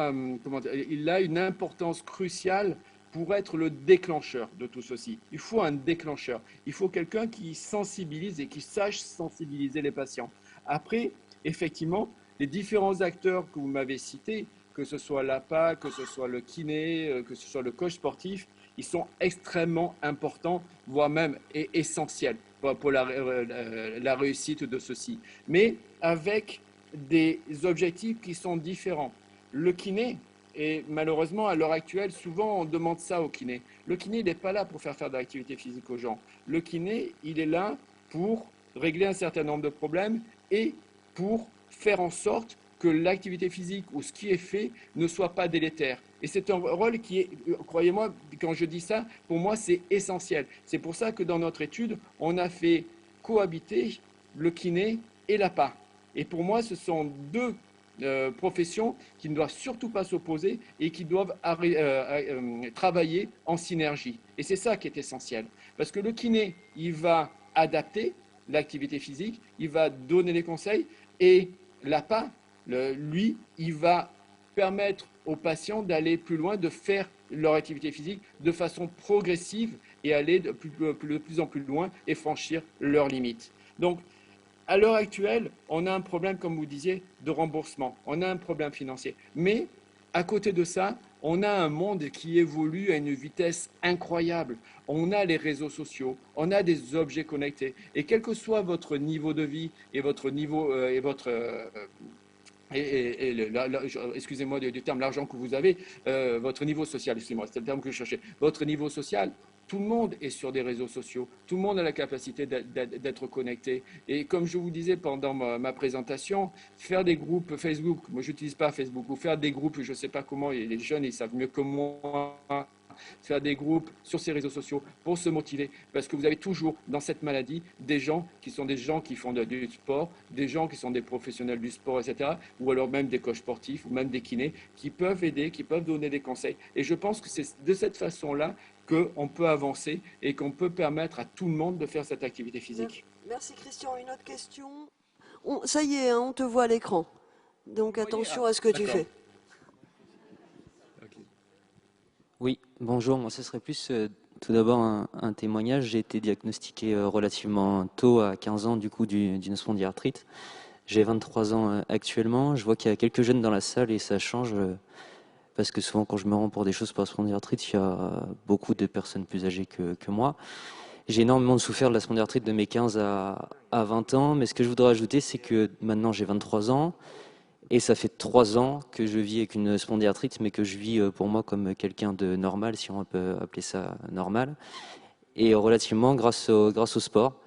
une importance cruciale pour être le déclencheur de tout ceci. Il faut un déclencheur. Il faut quelqu'un qui sensibilise et qui sache sensibiliser les patients. Après, effectivement, les différents acteurs que vous m'avez cités, que ce soit l'APA, que ce soit le kiné, que ce soit le coach sportif, ils sont extrêmement importants, voire même essentiels pour la réussite de ceci. Mais avec des objectifs qui sont différents. Le kiné, et malheureusement à l'heure actuelle, souvent on demande ça au kiné. Le kiné n'est pas là pour faire de l'activité physique aux gens. Le kiné, il est là pour régler un certain nombre de problèmes et pour faire en sorte que l'activité physique ou ce qui est fait ne soit pas délétère. Et c'est un rôle qui est, croyez-moi, quand je dis ça, pour moi, c'est essentiel. C'est pour ça que dans notre étude, on a fait cohabiter le kiné et l'APA. Et pour moi, ce sont deux professions qui ne doivent surtout pas s'opposer et qui doivent travailler en synergie. Et c'est ça qui est essentiel. Parce que le kiné, il va adapter l'activité physique, il va donner des conseils, et l'APA, lui, il va permettre aux patients d'aller plus loin, de faire leur activité physique de façon progressive et aller de plus en plus loin et franchir leurs limites. Donc, à l'heure actuelle, on a un problème, comme vous disiez, de remboursement. On a un problème financier. Mais à côté de ça, on a un monde qui évolue à une vitesse incroyable. On a les réseaux sociaux, on a des objets connectés. Et quel que soit votre niveau de vie et votre niveau excusez-moi du terme, l'argent que vous avez, votre niveau social, excusez-moi, c'est le terme que je cherchais, votre niveau social, tout le monde est sur des réseaux sociaux, tout le monde a la capacité d'être connecté. Et comme je vous disais pendant ma présentation, faire des groupes Facebook, moi je n'utilise pas Facebook, ou faire des groupes, je ne sais pas comment, et les jeunes ils savent mieux que moi faire des groupes sur ces réseaux sociaux pour se motiver. Parce que vous avez toujours dans cette maladie des gens qui sont des gens qui font du sport, des gens qui sont des professionnels du sport, etc. Ou alors même des coachs sportifs ou même des kinés qui peuvent aider, qui peuvent donner des conseils. Et je pense que c'est de cette façon-là qu'on peut avancer et qu'on peut permettre à tout le monde de faire cette activité physique. Merci Christian. Une autre question. Ça y est, hein, on te voit à l'écran. Donc attention à ce que tu fais. Oui, bonjour. Moi, ce serait plus tout d'abord un témoignage. J'ai été diagnostiqué relativement tôt, à 15 ans, du coup, d'une spondyarthrite. J'ai 23 ans actuellement. Je vois qu'il y a quelques jeunes dans la salle et ça change parce que souvent, quand je me rends pour des choses pour la spondyarthrite, il y a beaucoup de personnes plus âgées que moi. J'ai énormément souffert de la spondyarthrite de mes 15 à 20 ans. Mais ce que je voudrais ajouter, c'est que maintenant, j'ai 23 ans. Et ça fait 3 ans que je vis avec une spondyarthrite, mais que je vis pour moi comme quelqu'un de normal, si on peut appeler ça normal. Et relativement grâce au sport.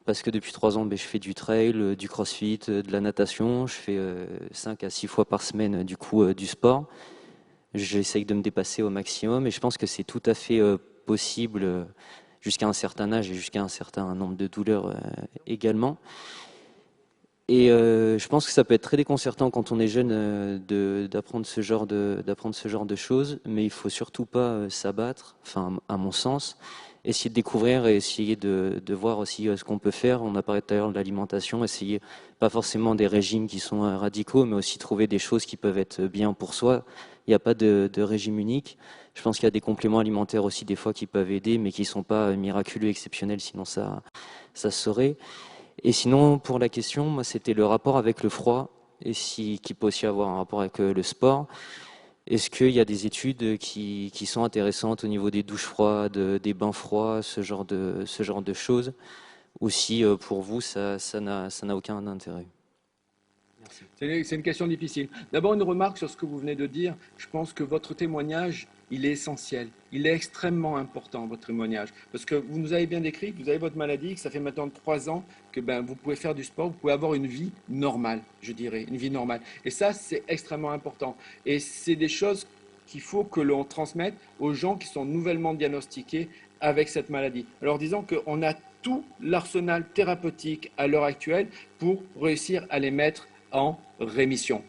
Parce que depuis 3 ans, je fais du trail, du crossfit, de la natation. Je fais 5 à 6 fois par semaine du coup du sport. J'essaye de me dépasser au maximum et je pense que c'est tout à fait possible jusqu'à un certain âge et jusqu'à un certain nombre de douleurs également. Et je pense que ça peut être très déconcertant quand on est jeune d'apprendre ce genre de choses, mais il faut surtout pas s'abattre, enfin à mon sens, essayer de découvrir et essayer de voir aussi ce qu'on peut faire. On a parlé tout à l'heure de l'alimentation, essayer pas forcément des régimes qui sont radicaux, mais aussi trouver des choses qui peuvent être bien pour soi. Il n'y a pas de régime unique. Je pense qu'il y a des compléments alimentaires aussi des fois qui peuvent aider, mais qui sont pas miraculeux, exceptionnels, sinon ça se saurait. Et sinon, pour la question, moi, c'était le rapport avec le froid, et qui peut aussi avoir un rapport avec le sport. Est-ce qu'il y a des études qui sont intéressantes au niveau des douches froides, des bains froids, ce genre de choses, ou si pour vous, ça n'a aucun intérêt? C'est une question difficile. D'abord, une remarque sur ce que vous venez de dire. Je pense que votre témoignage, il est essentiel. Il est extrêmement important, votre témoignage. Parce que vous nous avez bien décrit que vous avez votre maladie, que ça fait maintenant 3 ans que vous pouvez faire du sport, vous pouvez avoir une vie normale, je dirais, une vie normale. Et ça, c'est extrêmement important. Et c'est des choses qu'il faut que l'on transmette aux gens qui sont nouvellement diagnostiqués avec cette maladie. Alors disons qu'on a tout l'arsenal thérapeutique à l'heure actuelle pour réussir à les mettre en rémission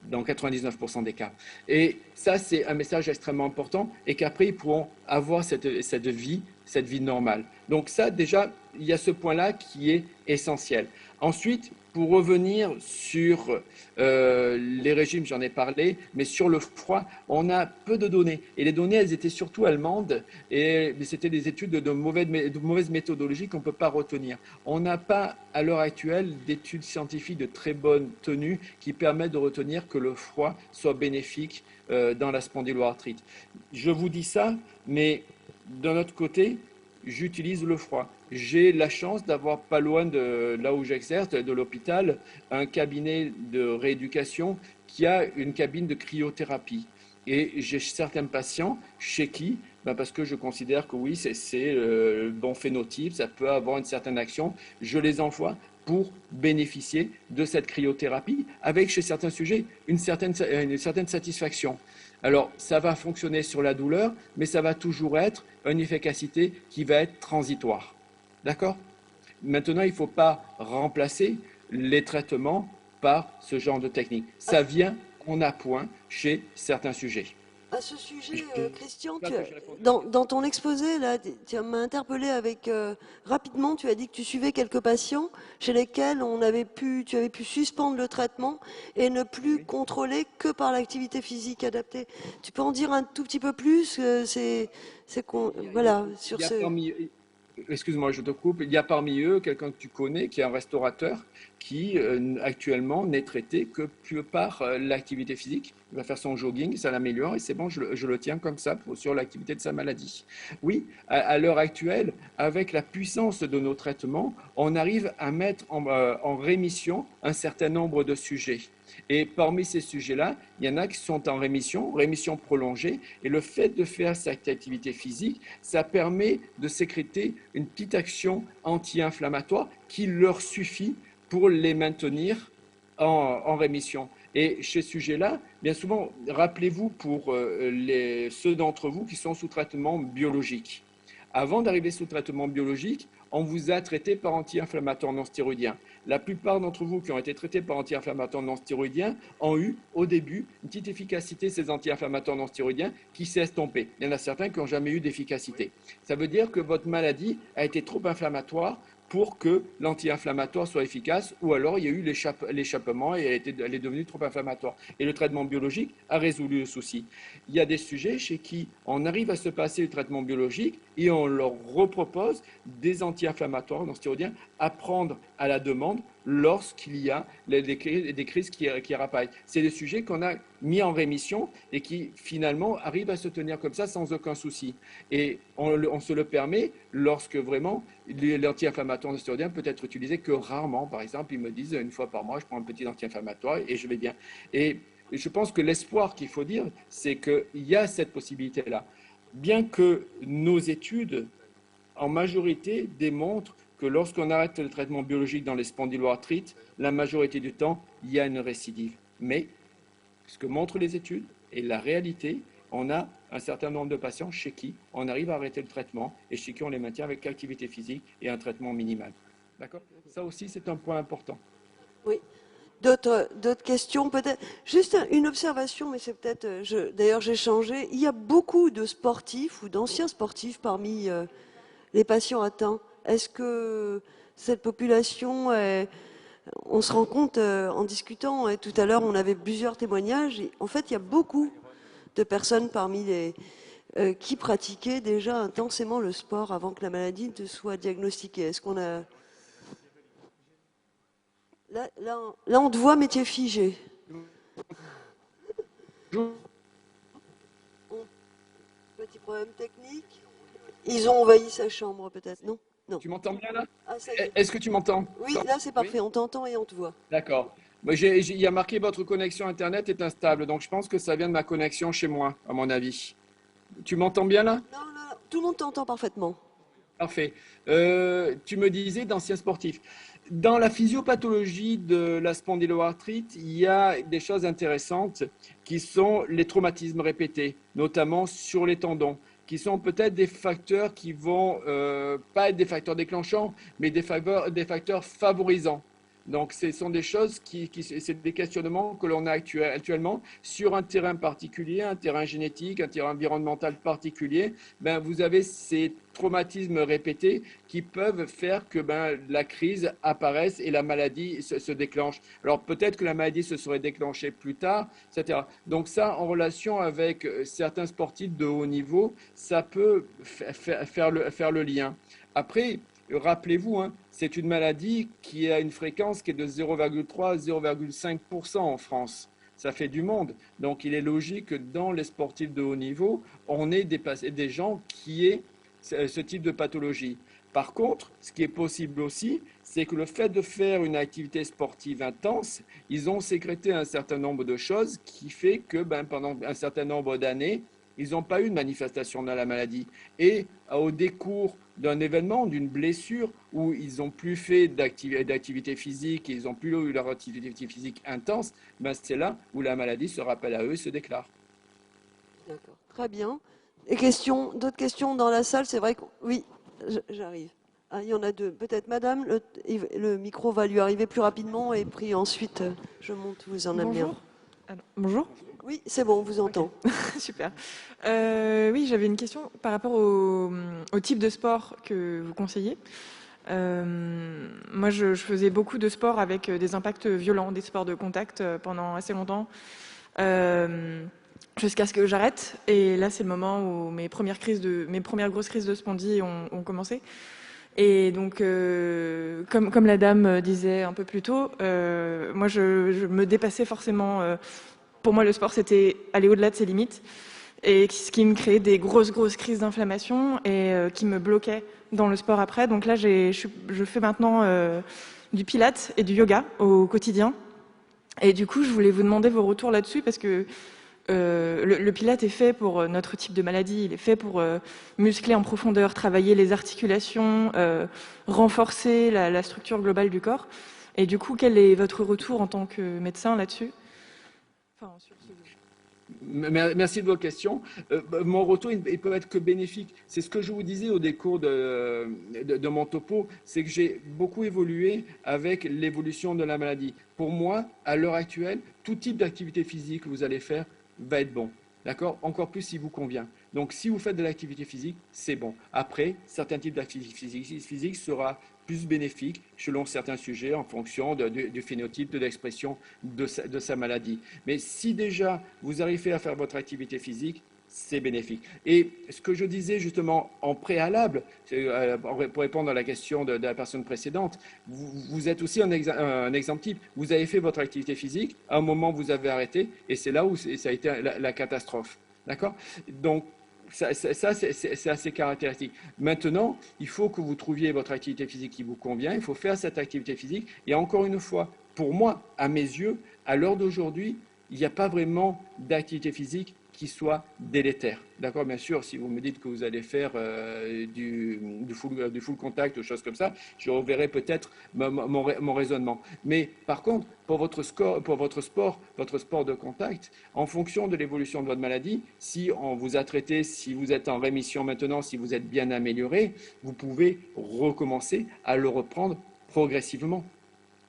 dans 99% des cas. Et ça, c'est un message extrêmement important et qu'après, ils pourront avoir cette vie normale. Donc ça, déjà, il y a ce point-là qui est essentiel. Ensuite, pour revenir sur les régimes, j'en ai parlé, mais sur le froid, on a peu de données. Et les données, elles étaient surtout allemandes, et c'était des études de mauvaise méthodologie qu'on ne peut pas retenir. On n'a pas, à l'heure actuelle, d'études scientifiques de très bonne tenue qui permettent de retenir que le froid soit bénéfique dans la spondyloarthrite. Je vous dis ça, mais d'un autre côté, j'utilise le froid. J'ai la chance d'avoir pas loin de là où j'exerce, de l'hôpital, un cabinet de rééducation qui a une cabine de cryothérapie. Et j'ai certains patients chez qui, parce que je considère que oui, c'est le bon phénotype, ça peut avoir une certaine action, je les envoie pour bénéficier de cette cryothérapie avec, chez certains sujets, une certaine satisfaction. Alors, ça va fonctionner sur la douleur, mais ça va toujours être une efficacité qui va être transitoire. D'accord? Maintenant, il ne faut pas remplacer les traitements par ce genre de technique. Ça vient en appoint chez certains sujets. À ce sujet, Christian, dans ton exposé, là, tu m'as interpellé avec rapidement. Tu as dit que tu suivais quelques patients chez lesquels tu avais pu suspendre le traitement et ne plus contrôler que par l'activité physique adaptée. Tu peux en dire un tout petit peu plus voilà, sur ce. Excuse-moi, je te coupe. Il y a parmi eux quelqu'un que tu connais, qui est un restaurateur, qui actuellement n'est traité que par l'activité physique. Il va faire son jogging, ça l'améliore et c'est bon, je le tiens comme ça sur l'activité de sa maladie. Oui, à l'heure actuelle, avec la puissance de nos traitements, on arrive à mettre en rémission un certain nombre de sujets. Et parmi ces sujets-là, il y en a qui sont en rémission prolongée. Et le fait de faire cette activité physique, ça permet de sécréter une petite action anti-inflammatoire qui leur suffit pour les maintenir en rémission. Et chez ce sujet-là, bien souvent, rappelez-vous pour ceux d'entre vous qui sont sous traitement biologique. Avant d'arriver sous traitement biologique, on vous a traité par anti-inflammatoires non stéroïdiens. La plupart d'entre vous qui ont été traités par anti-inflammatoires non stéroïdiens ont eu au début une petite efficacité, ces anti-inflammatoires non stéroïdiens, qui s'est estompée. Il y en a certains qui n'ont jamais eu d'efficacité. Ça veut dire que votre maladie a été trop inflammatoire pour que l'anti-inflammatoire soit efficace, ou alors il y a eu l'échappement et elle est devenue trop inflammatoire. Et le traitement biologique a résolu le souci. Il y a des sujets chez qui on arrive à se passer du traitement biologique et on leur repropose des anti-inflammatoires non stéroïdiens à prendre à la demande lorsqu'il y a des crises qui rapaillent. C'est des sujets qu'on a mis en rémission et qui finalement arrivent à se tenir comme ça sans aucun souci. Et on se le permet lorsque vraiment l'anti-inflammatoire non stéroïdien peut être utilisé que rarement. Par exemple, ils me disent une fois par mois, je prends un petit anti-inflammatoire et je vais bien. Et je pense que l'espoir qu'il faut dire, c'est qu'il y a cette possibilité-là. Bien que nos études, en majorité, démontrent que lorsqu'on arrête le traitement biologique dans les spondyloarthrites, la majorité du temps, il y a une récidive. Mais ce que montrent les études et la réalité, on a un certain nombre de patients chez qui on arrive à arrêter le traitement et chez qui on les maintient avec activité physique et un traitement minimal. D'accord ? Ça aussi, c'est un point important. Oui. D'autres questions peut-être? Juste une observation, mais c'est peut-être... D'ailleurs, j'ai changé. Il y a beaucoup de sportifs ou d'anciens sportifs parmi les patients atteints. Est-ce que cette population, on se rend compte en discutant, et tout à l'heure on avait plusieurs témoignages, en fait il y a beaucoup de personnes parmi les qui pratiquaient déjà intensément le sport avant que la maladie ne soit diagnostiquée. Est-ce qu'on a... Là on te voit, mais tu es figé. Petit problème technique. Ils ont envahi sa chambre peut-être, non? Non. Tu m'entends bien là? Ah, ça y est. Est-ce que tu m'entends? Oui, là c'est parfait, Oui. on t'entend et on te voit. D'accord. Il y a marqué votre connexion Internet est instable, donc je pense que ça vient de ma connexion chez moi, à mon avis. Tu m'entends bien là? Non, tout le monde t'entend parfaitement. Parfait. Tu me disais d'anciens sportifs. Dans la physiopathologie de la spondyloarthrite, il y a des choses intéressantes qui sont les traumatismes répétés, notamment sur les tendons, qui sont peut-être des facteurs qui vont pas être des facteurs déclenchants, mais des facteurs favorisants. Donc, ce sont des choses c'est des questionnements que l'on a actuellement sur un terrain particulier, un terrain génétique, un terrain environnemental particulier. Ben, vous avez ces traumatismes répétés qui peuvent faire que la crise apparaisse et la maladie se déclenche. Alors, peut-être que la maladie se serait déclenchée plus tard, etc. Donc, ça, en relation avec certains sportifs de haut niveau, ça peut faire le lien. Après, rappelez-vous, hein, c'est une maladie qui a une fréquence qui est de 0,3 à 0,5% en France. Ça fait du monde. Donc, il est logique que dans les sportifs de haut niveau, on ait des gens qui aient ce type de pathologie. Par contre, ce qui est possible aussi, c'est que le fait de faire une activité sportive intense, ils ont sécrété un certain nombre de choses qui fait que pendant un certain nombre d'années, ils n'ont pas eu de manifestation de la maladie. Et au décours d'un événement, d'une blessure, où ils n'ont plus fait d'activité physique, ils n'ont plus eu leur activité physique intense, c'est là où la maladie se rappelle à eux et se déclare. D'accord, très bien. Et d'autres questions dans la salle? C'est vrai que... Oui, j'arrive. Ah, il y en a deux. Peut-être madame, le micro va lui arriver plus rapidement et puis ensuite je monte, vous en amenez un. Bonjour. Oui, c'est bon, on vous entend. Okay. Super. Oui, j'avais une question par rapport au type de sport que vous conseillez. Moi, je faisais beaucoup de sports avec des impacts violents, des sports de contact pendant assez longtemps, jusqu'à ce que j'arrête. Et là, c'est le moment où mes premières grosses crises de spondy ont commencé. Et donc, comme la dame disait un peu plus tôt, moi, je me dépassais forcément. Pour moi, le sport, c'était aller au-delà de ses limites, et ce qui me créait des grosses crises d'inflammation et qui me bloquait dans le sport après. Donc là, je fais maintenant du pilates et du yoga au quotidien. Et du coup, je voulais vous demander vos retours là-dessus, parce que le pilate est fait pour notre type de maladie. Il est fait pour muscler en profondeur, travailler les articulations, renforcer la structure globale du corps. Et du coup, quel est votre retour en tant que médecin là-dessus? Merci de vos questions. Mon retour, il peut être que bénéfique. C'est ce que je vous disais au décours de mon topo, c'est que j'ai beaucoup évolué avec l'évolution de la maladie. Pour moi, à l'heure actuelle, tout type d'activité physique que vous allez faire va être bon. D'accord? Encore plus si vous convient. Donc, si vous faites de l'activité physique, c'est bon. Après, certains types d'activité physique sera plus bénéfique selon certains sujets en fonction du phénotype, de l'expression de sa maladie. Mais si déjà vous arrivez à faire votre activité physique, c'est bénéfique. Et ce que je disais justement en préalable, pour répondre à la question de la personne précédente, vous êtes aussi un exemple type. Vous avez fait votre activité physique, à un moment vous avez arrêté, et c'est là où ça a été la catastrophe. D'accord? Donc, ça c'est assez caractéristique. Maintenant, il faut que vous trouviez votre activité physique qui vous convient, il faut faire cette activité physique. Et encore une fois, pour moi, à mes yeux, à l'heure d'aujourd'hui, il n'y a pas vraiment d'activité physique qui soit délétère. D'accord? Bien sûr, si vous me dites que vous allez faire du full contact ou choses comme ça, je reverrai peut-être mon raisonnement. Mais par contre, pour votre sport de contact, en fonction de l'évolution de votre maladie, si on vous a traité, si vous êtes en rémission maintenant, si vous êtes bien amélioré, vous pouvez recommencer à le reprendre progressivement.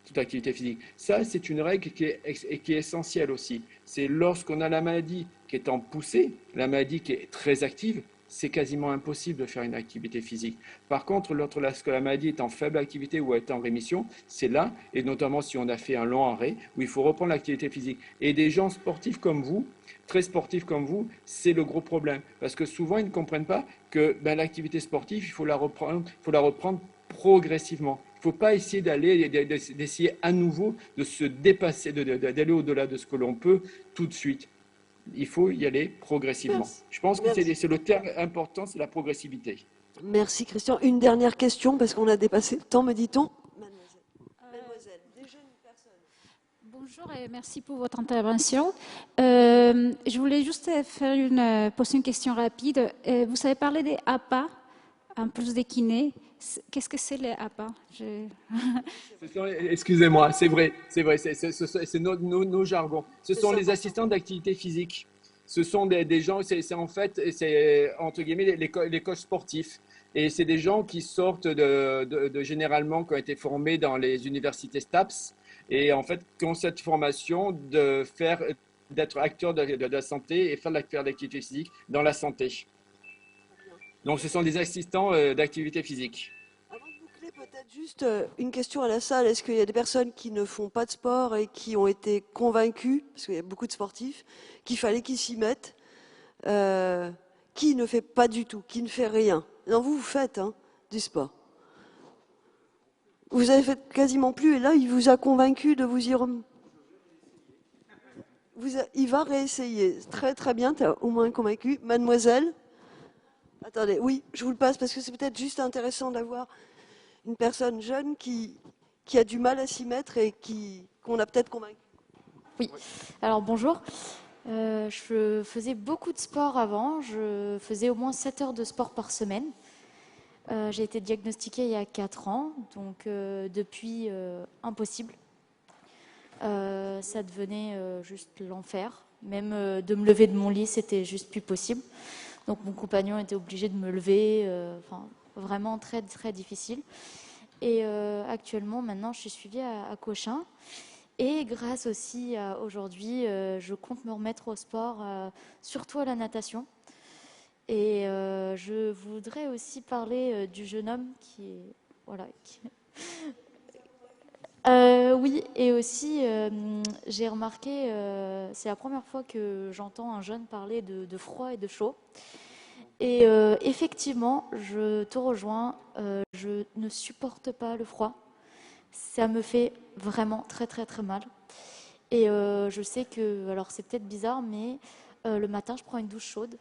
Toute activité physique. Ça, c'est une règle qui est essentielle aussi. C'est lorsqu'on a la maladie qui est en poussée, la maladie qui est très active, c'est quasiment impossible de faire une activité physique. Par contre, lorsque la maladie est en faible activité ou est en rémission, c'est là, et notamment si on a fait un long arrêt, où il faut reprendre l'activité physique. Et des gens sportifs comme vous, très sportifs comme vous, c'est le gros problème. Parce que souvent, ils ne comprennent pas que l'activité sportive, il faut la reprendre progressivement. Il ne faut pas essayer d'essayer à nouveau de se dépasser, d'aller au-delà de ce que l'on peut tout de suite. Il faut y aller progressivement. Merci. Je pense que c'est le terme important, c'est la progressivité. Merci Christian. Une dernière question parce qu'on a dépassé le temps, me dit-on. Mademoiselle, des jeunes personnes. Bonjour et merci pour votre intervention. Je voulais juste poser une question rapide. Vous avez parlé des APA, en plus des kinés. Qu'est-ce que c'est les APA? Excusez-moi, c'est vrai, c'est nos jargons. Ce sont les assistants d'activité physique. Ce sont des gens, c'est en fait, c'est entre guillemets les coachs sportifs. Et c'est des gens qui sortent généralement, qui ont été formés dans les universités STAPS. Et en fait, qui ont cette formation d'être acteurs de la santé et faire l'activité physique dans la santé. Donc, ce sont des assistants d'activité physique. Avant de boucler, peut-être juste une question à la salle. Est-ce qu'il y a des personnes qui ne font pas de sport et qui ont été convaincus, parce qu'il y a beaucoup de sportifs, qu'il fallait qu'ils s'y mettent, qui ne fait pas du tout, qui ne fait rien? Non, vous faites du sport. Vous avez fait quasiment plus et là, il vous a convaincu de vous y remettre. Il va réessayer. Très très bien, tu as au moins convaincu. Mademoiselle? Attendez, oui, je vous le passe parce que c'est peut-être juste intéressant d'avoir une personne jeune qui a du mal à s'y mettre et qu'on a peut-être convaincu. Oui, alors bonjour. Je faisais beaucoup de sport avant. Je faisais au moins 7 heures de sport par semaine. J'ai été diagnostiquée il y a 4 ans, donc depuis, impossible. Ça devenait juste l'enfer. Même de me lever de mon lit, c'était juste plus possible. Donc mon compagnon était obligé de me lever, vraiment très très difficile. Et actuellement, maintenant, je suis suivie à Cochin. Et grâce aussi à aujourd'hui, je compte me remettre au sport, surtout à la natation. Et je voudrais aussi parler du jeune homme qui est... Voilà. Oui, et aussi, j'ai remarqué, c'est la première fois que j'entends un jeune parler de froid et de chaud. Et effectivement, je te rejoins, je ne supporte pas le froid. Ça me fait vraiment très très très mal. Et je sais que, alors c'est peut-être bizarre, mais le matin, je prends une douche chaude.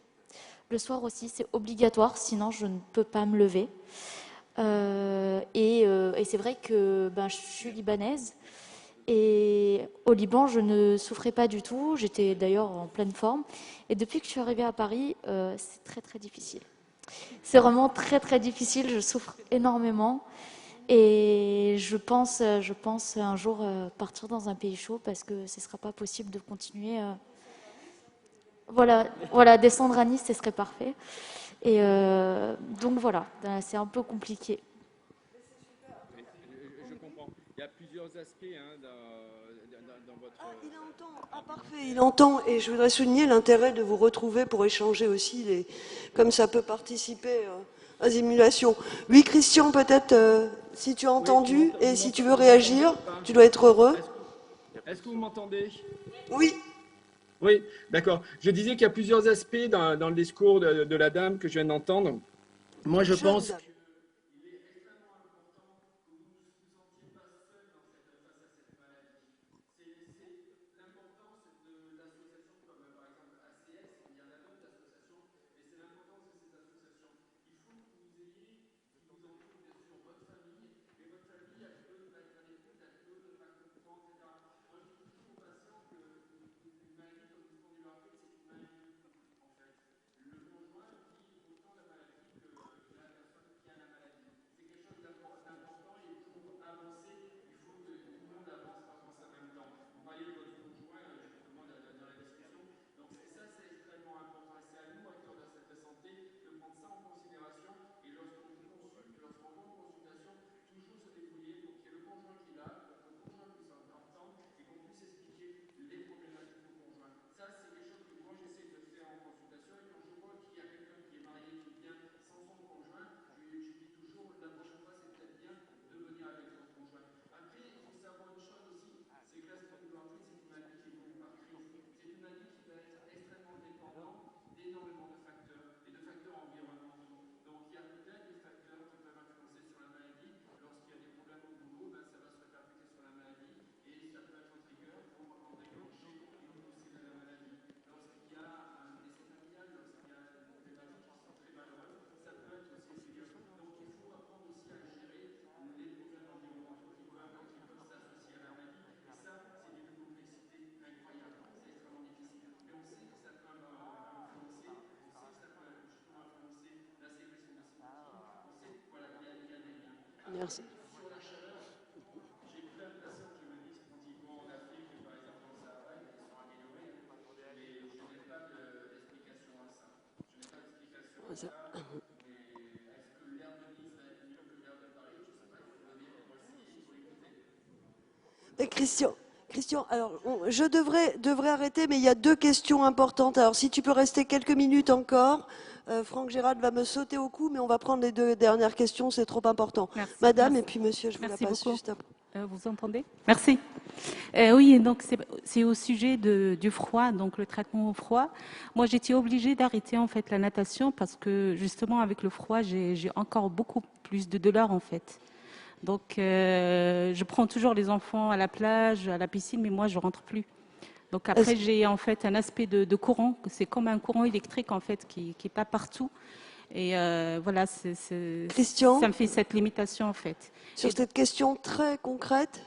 Le soir aussi, c'est obligatoire, sinon je ne peux pas me lever. Et c'est vrai que je suis libanaise. Et au Liban, je ne souffrais pas du tout. J'étais d'ailleurs en pleine forme. Et depuis que je suis arrivée à Paris, c'est très très difficile. C'est vraiment très très difficile. Je souffre énormément. Et je pense un jour partir dans un pays chaud parce que ce ne sera pas possible de continuer. Voilà, descendre à Nice, ce serait parfait. Et donc voilà, c'est un peu compliqué. Je comprends. Il y a plusieurs aspects dans votre... Ah, il entend. Ah, parfait, il entend. Et je voudrais souligner l'intérêt de vous retrouver pour échanger aussi, comme ça peut participer aux émulations. Oui, Christian, peut-être, si tu as entendu et si tu veux réagir, tu dois être heureux. Est-ce que vous m'entendez? Oui. Oui, d'accord. Je disais qu'il y a plusieurs aspects dans le discours de la dame que je viens d'entendre. Moi, je pense... Dame. Merci. Et Christian, alors je devrais arrêter, mais il y a deux questions importantes. Alors si tu peux rester quelques minutes encore, Franck Gérald va me sauter au cou, mais on va prendre les deux dernières questions, c'est trop important. Merci, Madame, merci. Et puis monsieur, je vous Merci la passe beaucoup. juste après. Vous entendez? Merci. Oui, donc c'est au sujet du froid, donc le traitement au froid. Moi, j'étais obligée d'arrêter en fait la natation parce que justement avec le froid, j'ai encore beaucoup plus de douleurs en fait. Donc, je prends toujours les enfants à la plage, à la piscine, mais moi, je rentre plus. Donc après, j'ai en fait un aspect de courant. C'est comme un courant électrique en fait qui est pas partout. Et voilà, Christian, ça me fait cette limitation en fait. Sur cette question très concrète.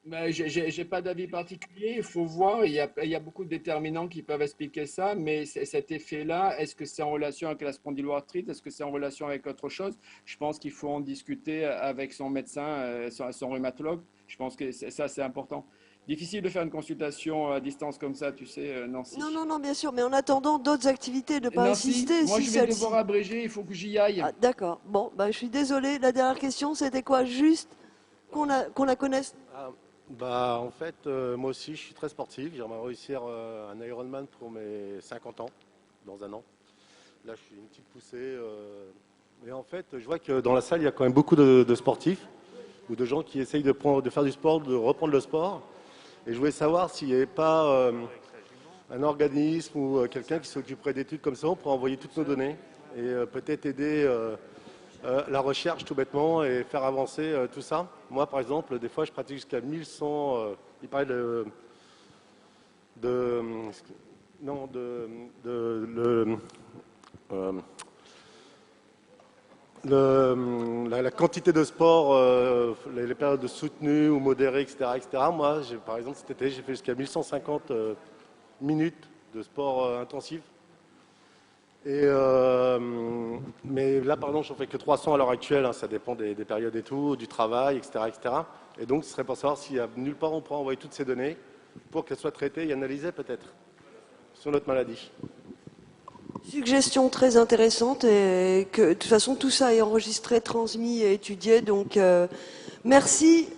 Ben, j'ai pas d'avis particulier, il faut voir, il y a beaucoup de déterminants qui peuvent expliquer ça, mais cet effet-là, est-ce que c'est en relation avec la spondyloarthrite, est-ce que c'est en relation avec autre chose? Je pense qu'il faut en discuter avec son médecin, son rhumatologue, je pense que ça c'est important. Difficile de faire une consultation à distance comme ça, tu sais, Nancy. Non, bien sûr, mais en attendant d'autres activités, ne pas Nancy, insister moi si je vais celle-ci. devoir abréger, il faut que j'y aille. Ah, d'accord, bon, je suis désolée, la dernière question, c'était quoi? Juste qu'on la connaisse. En fait, moi aussi, je suis très sportif. J'aimerais réussir un Ironman pour mes 50 ans, dans un an. Là, je suis une petite poussée. Mais en fait, je vois que dans la salle, il y a quand même beaucoup de sportifs ou de gens qui essayent de faire du sport, de reprendre le sport. Et je voulais savoir s'il n'y avait pas un organisme ou quelqu'un qui s'occuperait d'études comme ça pour envoyer toutes nos données et peut-être aider la recherche tout bêtement et faire avancer tout ça. Moi, par exemple, des fois, je pratique jusqu'à 1100. Il parlait la quantité de sport, les périodes soutenues ou modérées, etc. Moi, par exemple, cet été, j'ai fait jusqu'à 1150 minutes de sport intensif. Mais là, par exemple, j'en fais que 300 à l'heure actuelle. Hein, ça dépend des périodes et tout, du travail, etc. Et donc, ce serait pour savoir s'il y a nulle part on pourra envoyer toutes ces données pour qu'elles soient traitées et analysées, peut-être. sur notre maladie. Suggestion très intéressante et que de toute façon tout ça est enregistré, transmis et étudié. Donc merci.